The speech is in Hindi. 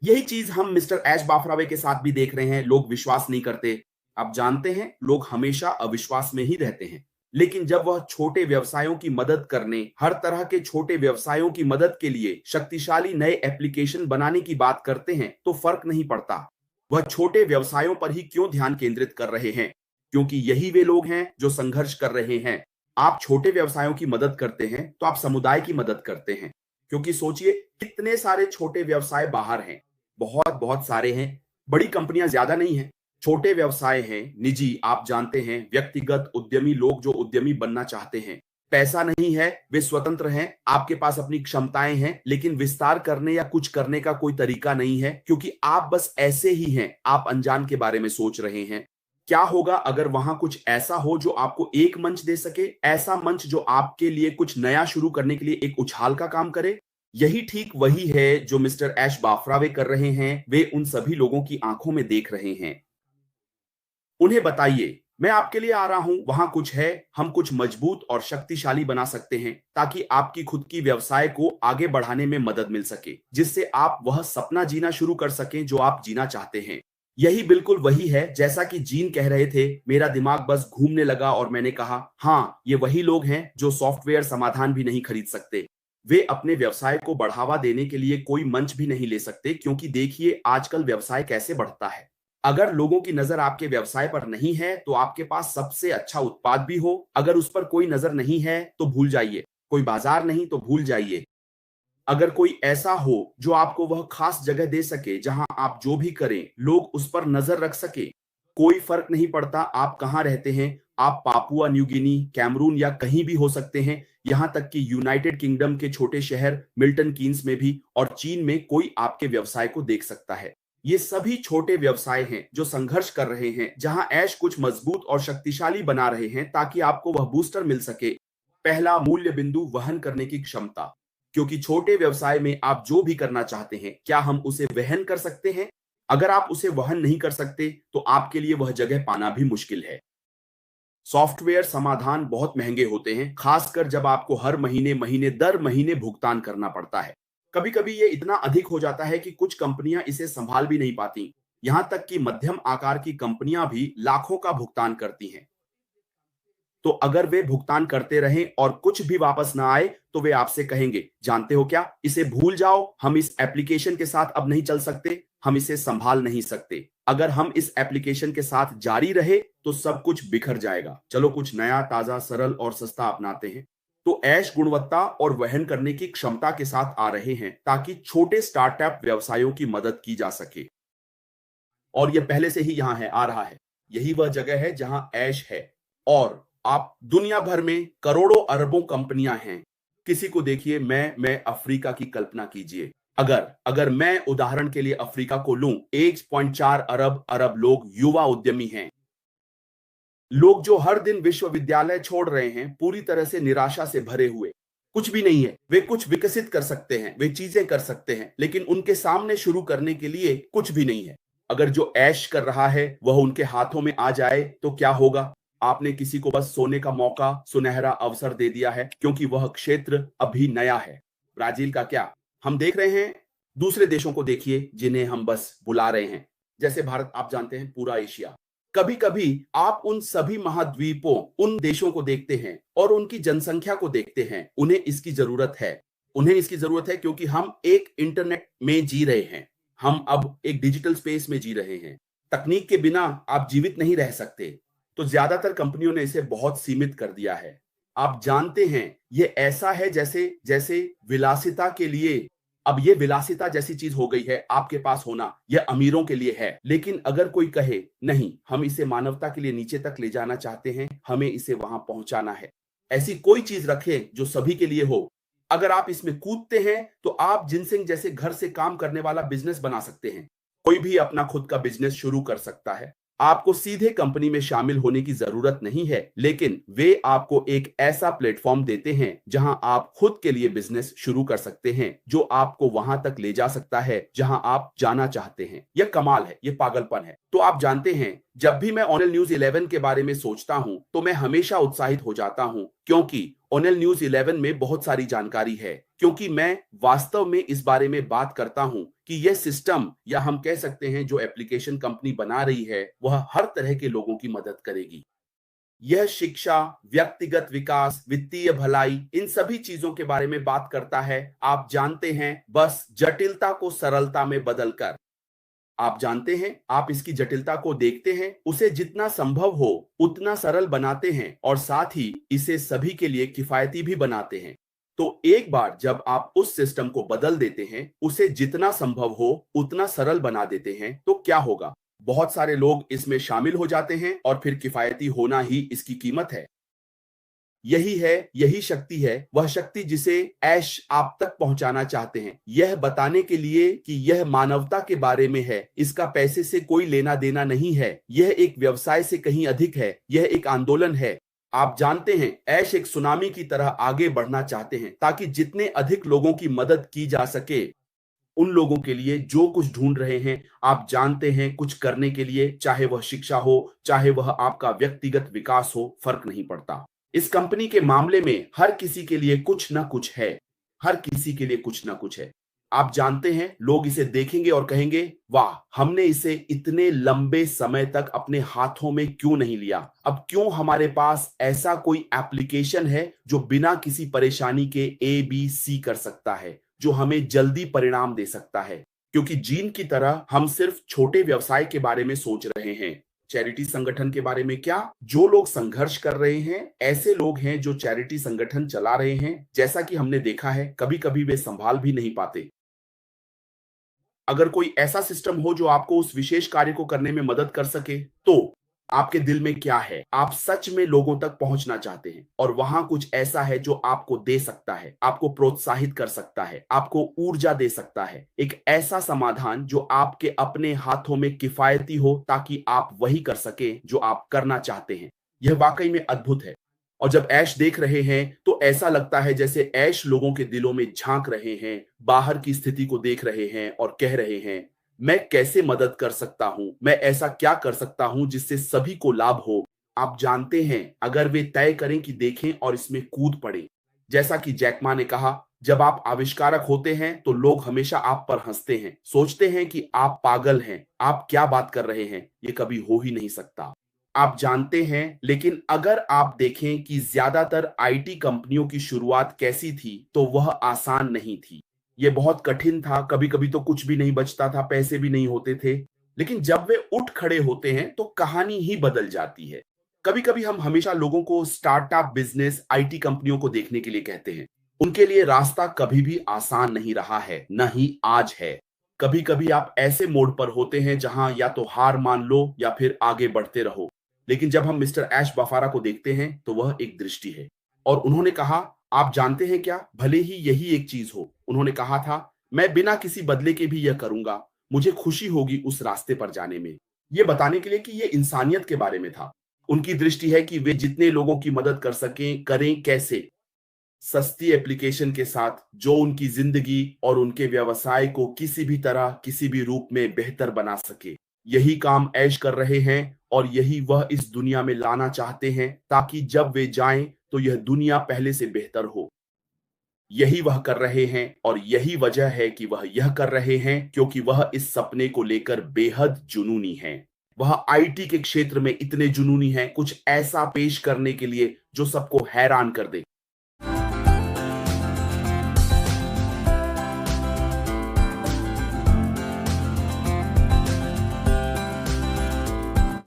यही चीज हम मिस्टर ऐश बाफरावे के साथ भी देख रहे हैं। लोग विश्वास नहीं करते। आप जानते हैं, लोग हमेशा अविश्वास में ही रहते हैं। लेकिन जब वह छोटे व्यवसायों की मदद करने, हर तरह के छोटे व्यवसायों की मदद के लिए शक्तिशाली नए एप्लीकेशन बनाने की बात करते हैं, तो फर्क नहीं पड़ता वह छोटे व्यवसायों पर ही क्यों ध्यान केंद्रित कर रहे हैं, क्योंकि यही वे लोग हैं जो संघर्ष कर रहे हैं। आप छोटे व्यवसायों की मदद करते हैं तो आप समुदाय की मदद करते हैं। क्योंकि सोचिए, कितने सारे छोटे व्यवसाय बाहर हैं। बहुत बहुत सारे हैं। बड़ी कंपनियां ज्यादा नहीं हैं। छोटे व्यवसाय हैं, निजी, आप जानते हैं, व्यक्तिगत उद्यमी, लोग जो उद्यमी बनना चाहते हैं। पैसा नहीं है, वे स्वतंत्र हैं, आपके पास अपनी क्षमताएं हैं, लेकिन विस्तार करने या कुछ करने का कोई तरीका नहीं है, क्योंकि आप बस ऐसे ही हैं। आप अनजान के बारे में सोच रहे हैं। क्या होगा अगर वहां कुछ ऐसा हो जो आपको एक मंच दे सके, ऐसा मंच जो आपके लिए कुछ नया शुरू करने के लिए एक उछाल का काम करे? यही ठीक वही है जो मिस्टर ऐश बाफरावे कर रहे हैं। वे उन सभी लोगों की आंखों में देख रहे हैं। उन्हें बताइए, मैं आपके लिए आ रहा हूं, वहां कुछ है, हम कुछ मजबूत और शक्तिशाली बना सकते हैं, ताकि आपकी खुद की व्यवसाय को आगे बढ़ाने में मदद मिल सके, जिससे आप वह सपना जीना शुरू कर सकें जो आप जीना चाहते हैं। यही बिल्कुल वही है जैसा कि जीन कह रहे थे। मेरा दिमाग बस घूमने लगा और मैंने कहा, हाँ, ये वही लोग हैं जो सॉफ्टवेयर समाधान भी नहीं खरीद सकते। वे अपने व्यवसाय को बढ़ावा देने के लिए कोई मंच भी नहीं ले सकते, क्योंकि देखिए आजकल व्यवसाय कैसे बढ़ता है। अगर लोगों की नजर आपके व्यवसाय पर नहीं है, तो आपके पास सबसे अच्छा उत्पाद भी हो, अगर उस पर कोई नजर नहीं है तो भूल जाइए। कोई बाजार नहीं तो भूल जाइए। अगर कोई ऐसा हो जो आपको वह खास जगह दे सके जहां आप जो भी करें लोग उस पर नजर रख सके, कोई फर्क नहीं पड़ता आप कहां रहते हैं। आप पापुआ न्यू गिनी, कैमरून या कहीं भी हो सकते हैं। यहां तक कि यूनाइटेड किंगडम के छोटे शहर मिल्टन कीन्स में भी, और चीन में कोई आपके व्यवसाय को देख सकता है। ये सभी छोटे व्यवसाय हैं जो संघर्ष कर रहे हैं, जहां ऐश कुछ मजबूत और शक्तिशाली बना रहे हैं ताकि आपको वह बूस्टर मिल सके। पहला मूल्य बिंदु, वहन करने की क्षमता। क्योंकि छोटे व्यवसाय में आप जो भी करना चाहते हैं, क्या हम उसे वहन कर सकते हैं? अगर आप उसे वहन नहीं कर सकते, तो आपके लिए वह जगह पाना भी मुश्किल है। सॉफ्टवेयर समाधान बहुत महंगे होते हैं, खासकर जब आपको हर महीने महीने दर महीने भुगतान करना पड़ता है। कभी कभी ये इतना अधिक हो जाता है कि कुछ कंपनियां इसे संभाल भी नहीं पाती। यहां तक कि मध्यम आकार की कंपनियां भी लाखों का भुगतान करती हैं। तो अगर वे भुगतान करते रहें और कुछ भी वापस ना आए, तो वे आपसे कहेंगे, जानते हो क्या, इसे भूल जाओ, हम इस एप्लीकेशन के साथ अब नहीं चल सकते, हम इसे संभाल नहीं सकते। अगर हम इस एप्लीकेशन के साथ जारी रहे तो सब कुछ बिखर जाएगा। चलो कुछ नया, ताजा, सरल और सस्ता अपनाते हैं। तो ऐश गुणवत्ता और वहन करने की क्षमता के साथ आ रहे हैं, ताकि छोटे स्टार्टअप व्यवसायों की मदद की जा सके। और यह पहले से ही यहां है, आ रहा है। यही वह जगह है जहां ऐश है। और आप दुनिया भर में करोड़ों अरबों कंपनियां हैं। किसी को देखिए, मैं अफ्रीका की कल्पना कीजिए। अगर अगर मैं उदाहरण के लिए अफ्रीका को लूं, 1.4 अरब अरब लोग युवा उद्यमी हैं। लोग जो हर दिन विश्वविद्यालय छोड़ रहे हैं, पूरी तरह से निराशा से भरे हुए। कुछ भी नहीं है। वे कुछ विकसित कर सकते हैं, वे चीजें कर सकते हैं, लेकिन उनके सामने शुरू करने के लिए कुछ भी नहीं है। अगर जो ऐश कर रहा है वह उनके हाथों में आ जाए तो क्या होगा? आपने किसी को बस सोने का मौका, सुनहरा अवसर दे दिया है, क्योंकि वह क्षेत्र अभी नया है। ब्राजील का क्या, हम देख रहे हैं। दूसरे देशों को देखिए जिन्हें हम बस बुला रहे हैं, जैसे भारत, आप जानते हैं, पूरा एशिया। कभी कभी आप उन सभी महाद्वीपों, उन देशों को देखते हैं और उनकी जनसंख्या को देखते हैं। उन्हें इसकी जरूरत है। उन्हें इसकी जरूरत है क्योंकि हम एक इंटरनेट में जी रहे हैं। हम अब एक डिजिटल स्पेस में जी रहे हैं। तकनीक के बिना आप जीवित नहीं रह सकते। तो ज्यादातर कंपनियों ने इसे बहुत सीमित कर दिया है। आप जानते हैं, ये ऐसा है जैसे जैसे विलासिता के लिए, अब ये विलासिता जैसी चीज हो गई है आपके पास होना, यह अमीरों के लिए है। लेकिन अगर कोई कहे, नहीं, हम इसे मानवता के लिए नीचे तक ले जाना चाहते हैं, हमें इसे वहां पहुंचाना है, ऐसी कोई चीज रखें जो सभी के लिए हो। अगर आप इसमें कूदते हैं तो आप जिनसिंग जैसे घर से काम करने वाला बिजनेस बना सकते हैं। कोई भी अपना खुद का बिजनेस शुरू कर सकता है। आपको सीधे कंपनी में शामिल होने की जरूरत नहीं है, लेकिन वे आपको एक ऐसा प्लेटफॉर्म देते हैं जहां आप खुद के लिए बिजनेस शुरू कर सकते हैं, जो आपको वहां तक ले जा सकता है जहां आप जाना चाहते हैं। यह कमाल है, यह पागलपन है। तो आप जानते हैं, जब भी मैं ऑनल न्यूज 11 के बारे में सोचता हूं तो मैं हमेशा उत्साहित हो जाता हूं, क्योंकि ओनेल न्यूज 11 में बहुत सारी जानकारी है, क्योंकि मैं वास्तव में इस बारे में बात करता हूं कि यह सिस्टम, या हम कह सकते हैं जो एप्लीकेशन कंपनी बना रही है, वह हर तरह के लोगों की मदद करेगी। यह शिक्षा, व्यक्तिगत विकास, वित्तीय भलाई, इन सभी चीजों के बारे में बात करता है। आप जानते हैं, बस जटिलता को सरलता में बदलकर। आप जानते हैं, आप इसकी जटिलता को देखते हैं, उसे जितना संभव हो उतना सरल बनाते हैं और साथ ही इसे सभी के लिए किफायती भी बनाते हैं। तो एक बार जब आप उस सिस्टम को बदल देते हैं, उसे जितना संभव हो उतना सरल बना देते हैं, तो क्या होगा? बहुत सारे लोग इसमें शामिल हो जाते हैं और फिर किफायती होना ही इसकी कीमत है। यही है, यही शक्ति है, वह शक्ति जिसे ऐश आप तक पहुंचाना चाहते हैं, यह बताने के लिए कि यह मानवता के बारे में है, इसका पैसे से कोई लेना देना नहीं है, यह एक व्यवसाय से कहीं अधिक है, यह एक आंदोलन है। आप जानते हैं, ऐश एक सुनामी की तरह आगे बढ़ना चाहते हैं ताकि जितने अधिक लोगों की मदद की जा सके, उन लोगों के लिए जो कुछ ढूंढ रहे हैं, आप जानते हैं, कुछ करने के लिए, चाहे वह शिक्षा हो, चाहे वह आपका व्यक्तिगत विकास हो, फर्क नहीं पड़ता। इस कंपनी के मामले में हर किसी के लिए कुछ ना कुछ है, हर किसी के लिए कुछ ना कुछ है। आप जानते हैं, लोग इसे देखेंगे और कहेंगे, वाह, हमने इसे इतने लंबे समय तक अपने हाथों में क्यों नहीं लिया? अब क्यों हमारे पास ऐसा कोई एप्लीकेशन है जो बिना किसी परेशानी के ABC कर सकता है, जो हमें जल्दी परिणाम दे सकता है? क्योंकि जीन की तरह हम सिर्फ छोटे व्यवसाय के बारे में सोच रहे हैं। चैरिटी संगठन के बारे में क्या? जो लोग संघर्ष कर रहे हैं, ऐसे लोग हैं जो चैरिटी संगठन चला रहे हैं, जैसा कि हमने देखा है, कभी-कभी वे संभाल भी नहीं पाते। अगर कोई ऐसा सिस्टम हो जो आपको उस विशेष कार्य को करने में मदद कर सके, तो आपके दिल में क्या है? आप सच में लोगों तक पहुंचना चाहते हैं और वहां कुछ ऐसा है जो आपको दे सकता है, आपको प्रोत्साहित कर सकता है, आपको ऊर्जा दे सकता है। एक ऐसा समाधान जो आपके अपने हाथों में किफायती हो ताकि आप वही कर सके जो आप करना चाहते हैं। यह वाकई में अद्भुत है। और जब ऐश देख रहे हैं तो ऐसा लगता है जैसे ऐश लोगों के दिलों में झांक रहे हैं, बाहर की स्थिति को देख रहे हैं और कह रहे हैं, मैं कैसे मदद कर सकता हूं? मैं ऐसा क्या कर सकता हूं जिससे सभी को लाभ हो? आप जानते हैं, अगर वे तय करें कि देखें और इसमें कूद पड़े। जैसा कि जैक मा ने कहा, जब आप आविष्कारक होते हैं तो लोग हमेशा आप पर हंसते हैं, सोचते हैं कि आप पागल हैं, आप क्या बात कर रहे हैं, ये कभी हो ही नहीं सकता। आप जानते हैं, लेकिन अगर आप देखें कि ज्यादातर आईटी कंपनियों की शुरुआत कैसी थी, तो वह आसान नहीं थी। ये बहुत कठिन था, कभी-कभी तो कुछ भी नहीं बचता था, पैसे भी नहीं होते थे। लेकिन जब वे उठ खड़े होते हैं, तो कहानी ही बदल जाती है। कभी-कभी हम हमेशा लोगों को स्टार्टअप बिजनेस, आईटी कंपनियों को देखने के लिए कहते हैं। उनके लिए रास्ता कभी भी आसान नहीं रहा है, न ही आज है। कभी-कभी आप ऐसे मोड़ पर होते हैं जहां या तो हार मान लो या फिर आगे बढ़ते रहो। लेकिन जब हम मिस्टर ऐश बाफारा को देखते हैं तो वह एक दृष्टि है। और उन्होंने कहा, आप जानते हैं क्या, भले ही यही एक चीज हो, उन्होंने कहा था, मैं बिना किसी बदले के भी यह करूंगा, मुझे खुशी होगी उस रास्ते पर जाने में। ये बताने के लिए कि ये इंसानियत के बारे में था। उनकी दृष्टि है कि वे जितने लोगों की मदद कर सकें, करें कैसे? सस्ती एप्लीकेशन के साथ जो उनकी जिंदगी और उनके व्यवसाय को किसी भी तरह, किसी भी रूप में बेहतर बना सके। यही काम ऐश कर रहे हैं और यही वह इस दुनिया में लाना चाहते हैं ताकि जब वे जाएं तो यह दुनिया पहले से बेहतर हो। यही वह कर रहे हैं और यही वजह है कि वह यह कर रहे हैं, क्योंकि वह इस सपने को लेकर बेहद जुनूनी हैं। वह आईटी के क्षेत्र में इतने जुनूनी हैं, कुछ ऐसा पेश करने के लिए जो सबको हैरान कर दे।